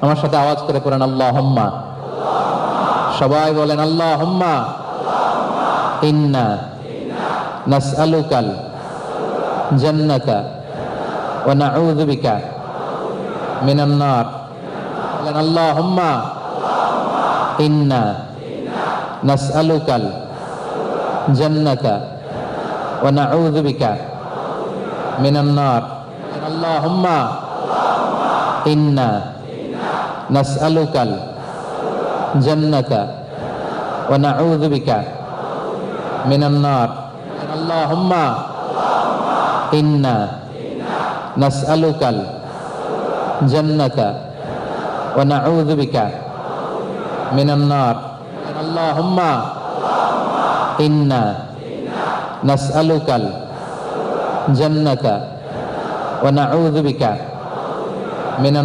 আমার সাথে আওয়াজ করে পড়েন আল্লাহুম্মা। সবাই বলেন আল্লাহুম্মা ইন্না নাসআলুকাল জান্নাতা ওয়া নাউযু বিকা মিনান নার। বলেন আল্লাহুম্মা ইন্না নাসআলুকাল জান্নাতা ওয়া নাউযু বিকা মিনান নার। আল্লাহুম্মা ইন্না নাসআলুকাল জান্নাতা ওয়া নাউযু বিকা মিনান নার। আল্লাহুম্মা ইন্না নাসআলুকাল জান্নাতা ওয়া নাউযু বিকা মিনান নার। আল্লাহুম্মা ইন্না নাসআলুকাল জান্নাতা ওয়া নাউযু বিকা মিনান